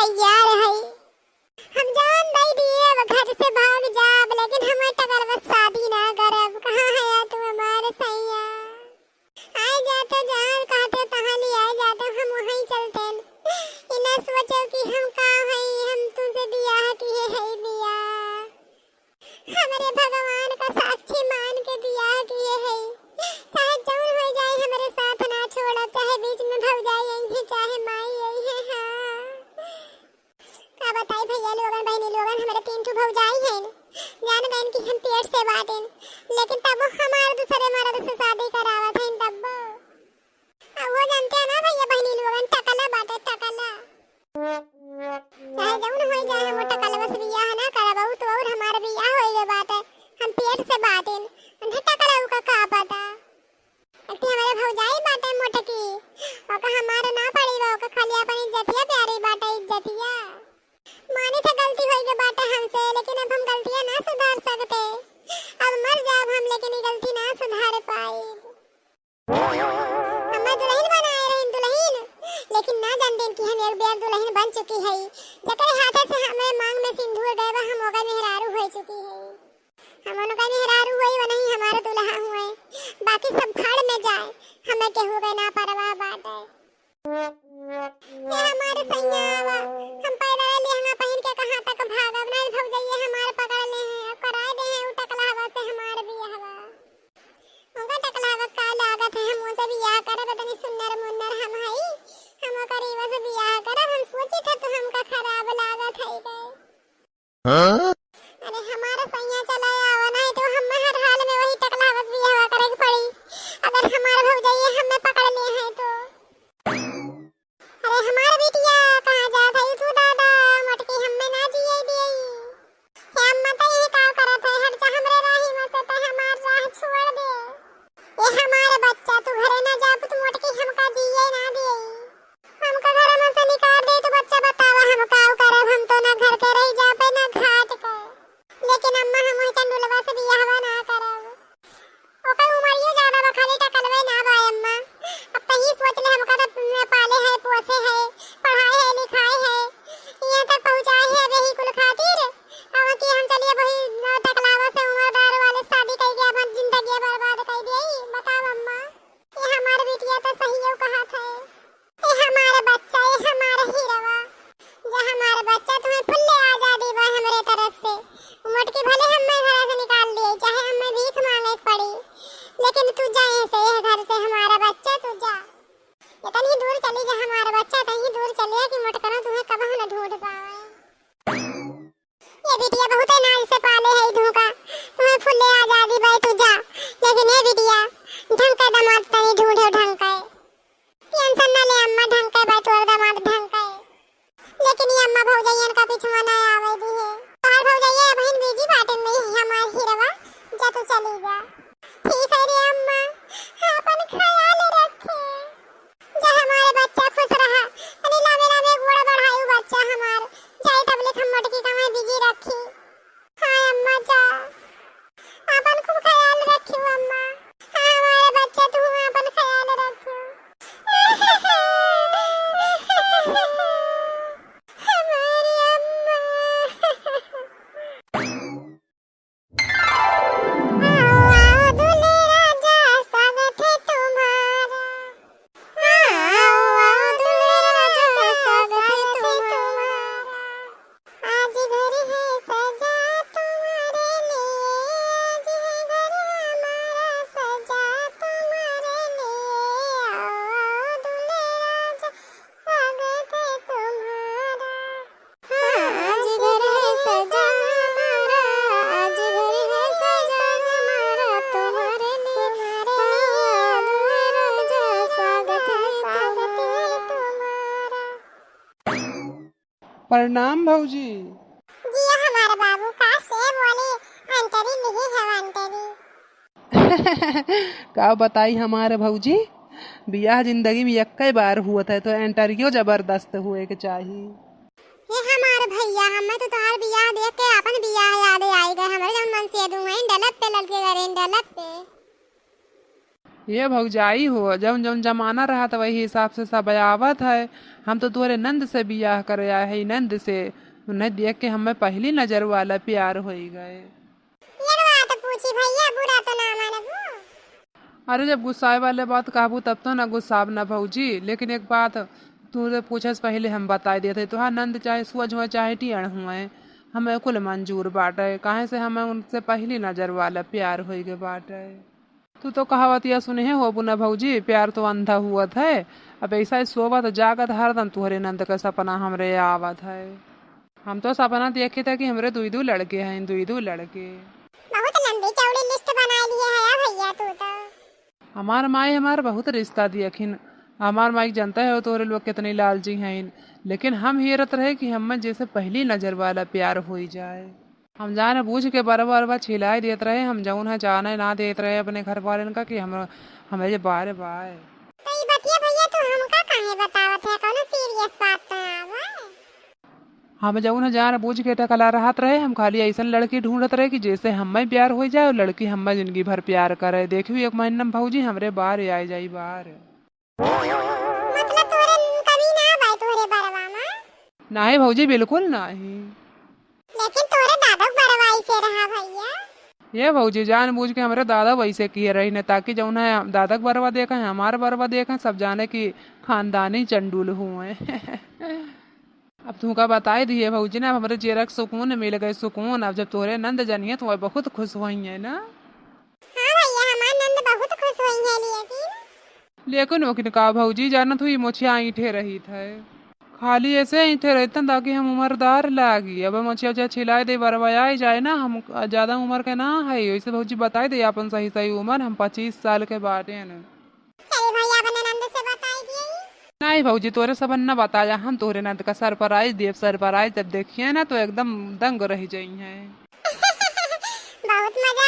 तैयार है। हम जान दई दिए अब घर से भाग जाब, लेकिन हम टकर बस शादी ना करब। कहाँ है तू हमारे सैया? आए जाते जहाँ कहते तहाँ ले आए जाते, हम वहीं चलते। इना सोचो कि हम का है, हम तुझसे बियाह किए है बियाह। हमारे भगवान का साक्षी मान के बियाह किए है। चाहे जौन हो जाए हमारे साथ ना छोड़ा, चाहे बीच में भग जाए यही, चाहे माई यही है। हाँ का बताई भैया लोगन बहनी लोगन, हमारे 3 ठो भौजाई हैं। जान गए कि हम पेट से बाटें, लेकिन तब हमारे दूसरे मर्द से शादी करावत हैं। तब वो जानते हैं ना भैया बहनी लोगन, टकला बाटे टकला। चाहे जौन हो जाए हम टकला बस बियाह ना करबऊ तो और हमारे बियाह होइबे बाटे। हम पेट से बाटें, उन्हें टकला का पता। अति हमारे भौजाई बाटे मोटकी, ओका हमारे ना पड़ी बा, ओका खाली अपन इज्जतिया प्यारी बाटे इज्जतिया। मानी तो गलती होई के बाटे हमसे, लेकिन अब हम गलतियां ना सुधार सकते। अब मर जाब हम, लेकिन ये गलती ना सुधार पाई। हमें दुल्हन बनाए रही दुल्हन, लेकिन ना जानते कि हम एक बार दुल्हन बन चुकी है। जकर हाथ से हमें मांग में सिंदूर गए हम ओका मेहरारू हो चुकी है। हम उनका मेहरारू हुई वो नहीं हमारे दुल्हा हुए। बाकी सब भाड़ में जाए, हमें केहू के ना परवाह बाटे। ये हमारे सैया हम पैदल लेहंगा पहन के कहां तक भागब। नहीं भौजाइए हमारे पकड़ ले हैं, कराए दे हैं टकला हवा से हमारे बियाहवा। उनका टकला हवा का लागत है, हम उनसे बियाह करब। इतनी सुंदर मुन्नर हम हई, हम करीब से बियाह करब। हम सोचे थे तो हमका खराब लागत है गए। अरे हमारा सैया चला आवा, नहीं तो हम हर हाल में वही टकला बस बियाह करे के पड़ी। अगर हमारा भौजाई हमें पकड़ ले हैं तो। अरे हमारा बिटिया कहां जात है तू दादा? मटकी हमें ना जिए दिए। हे अम्मा तो ये का करत है, हट जा हमरे राही में से, तो हमार राह छोड़ दे। ये हमारे बच्चा तू घरे ना जा, तू मटकी हमका जिए ना दे। हमका घर में से निकाल दे तो बच्चा बतावा हम का करब। हम तो ना घर के रह जा पे ना घाट के, लेकिन अम्मा हम चंदुलवा से बियाहवा ना करब। ओकर उमरियो ज्यादा बा, खाली टकलवे ना बा अम्मा। अब तो ही सोच ले हमका तो पाले है पोसे है, पढ़ाए है लिखाए है, यहाँ तक पहुँचाए है वही कुल खातिर। अब कि हम चलिए वही टकलावा से उम्रदार वाले शादी करके अपन जिंदगी बर्बाद कर देई। बताओ अम्मा, ये हमारे बिटिया तो सही है कहा था। ये हमारे बच्चा, ये हमारे हीरवा, जो हमारे बच्चा तुम्हें फुल्ले आजादी बा हमरे तरफ से। मटकी भले हमें घर से निकाल लिए, चाहे हमें भीख मांगे पड़ी, लेकिन तू जाए से घर से हमारा बच्चा तू जा। इतनी दूर चली जा हमारा बच्चा, कहीं दूर चले कि मटकना तुम्हें कब न ढूंढ पावे। ये बिटिया बहुत नाज से पाले है धोखा, तुम्हें फुल्ले आजादी भाई तू जा। लेकिन ये बिटिया ढंग का दामाद तनी ढूंढे, ढंग का टेंशन ना ले अम्मा, ढंग का भाई तोर दामाद ढंग का। लेकिन ये अम्मा भौजाइयन का पिछुआ ना आवे दी है। बाहर भौजाइया बहन बीजी बाटे नहीं हमार हीरवा, जा तू चली जा। ठीक है रे अम्मा, अपन ख्याल रखे, जा हमारे बच्चा खुश रहा। अरे लावे लावे गोड़ा बढ़ायु बच्चा हमार, जाए तब ले हम मटकी का मैं बिजी रखी। हां अम्मा जा, अपन खूब ख्याल रखियो अम्मा। हां हमारे बच्चा तू अपन ख्याल रखियो। प्रणाम भौजी। जी हमारे बाबू का सेब वाली अंतरी नहीं है अंतरी। का बताई हमारे भौजी, बियाह जिंदगी में एक बार हुआ था, तो एंटरियो जबरदस्त हुए के चाहिए। ये हमारे भैया हमें तो तार बियाह देख के अपन बियाह याद आई गए। हमारे जब मन से दूंगा इन डलत पे लड़के करे इन डलत पे। ये भौजाई हो, जब जब जमाना रहा तो वही हिसाब से सब आवत है। हम तो तुम्हारे नंद से बियाह करे आए है, नंद से। उन्हें देख के हमें पहली नजर वाला प्यार हो गए। ये बात पूछी भैया, बुरा तो ना मानबू। अरे जब गुस्साए वाले बात कहबू तब तो ना गुस्साब ना भौजी। लेकिन एक बात तू पूछे से पहले हम बताई देते, तुहार नंद चाहे सूझ हुए चाहे टियण हुए, हमें कुल मंजूर बाटे। काहे से हमें उनसे पहली नजर वाला प्यार हो गए बाटे। तू तो कहावतिया सुने हो बुना भौजी, प्यार तो अंधा हुआ है। अब ऐसा ही सोवत जागत हरदम तुहरे नंद का सपना हमरे आवत है। हम तो सपना देखे थे कि हमरे दुई दू लड़के हैं, दुई दू लड़के। बहुत लंबी चौड़ी लिस्ट बना ली है भैया तू तो। हमार माई हमार बहुत रिश्ता दियखिन। हमार माई जानता है तोरे लोग कितने लालची हैं, लेकिन हम हेरत रहे कि हमें जैसे पहली नजर वाला प्यार हो जाए। हम जाने बूझ के बराबर बार छिलाई देते रहे, हम जौन है जाने ना देते रहे अपने घर वाले का कि हम हमें ये बारे बाय। तो ये बतिया भैया तू हमका काहे बतावत है, कोनो सीरियस बात तो ना बा। हम जौन है जाने बूझ के टकला रहत रहे, हम खाली ऐसा लड़की ढूंढत रहे कि जैसे हमें प्यार हो जाए और लड़की हमें जिंदगी भर प्यार करे। देखियो एक महीना में भौजी हमरे बार आ जाई बार। मतलब तोरे कभी ना बाई तोरे बरवा में? नहीं भौजी, बिल्कुल नहीं। लेकिन तोरे दादा बरवाई से रहा भैया। ये भौजी जान बूझ के हमारे दादा वैसे किए रही ने, ताकि जौन है दादा का बरवा देखा है हमारे बरवा देखा है, सब जाने की खानदानी चंडूल हुए। अब तू का बताई दिए भौजी ना, हमारे जेरक सुकून मिल गए सुकून। अब जब तोरे नंद जनिए तो वह बहुत खुश हुई है ना। हाँ भैया, हमार नंद बहुत खुश हुई है लेकिन ओकिन का भौजी जानत हुई मोछिया ईठे रही थे, खाली ऐसे ईठे रहते ताकि हम उम्रदार लागी। अब मोछिया उछिया छिलाए दे बरवाया जाए ना, हम ज्यादा उम्र के ना है। वैसे भौजी बताई दे अपन सही सही उम्र, हम 25 साल के बाटे न। चल भैया अपने नंद से बताई दिए। नहीं भौजी तोरे सब न बताया, हम तोरे नंद का सरप्राइज देव। सरप्राइज जब देखिए ना तो एकदम दंग रह जाई है। बहुत मजा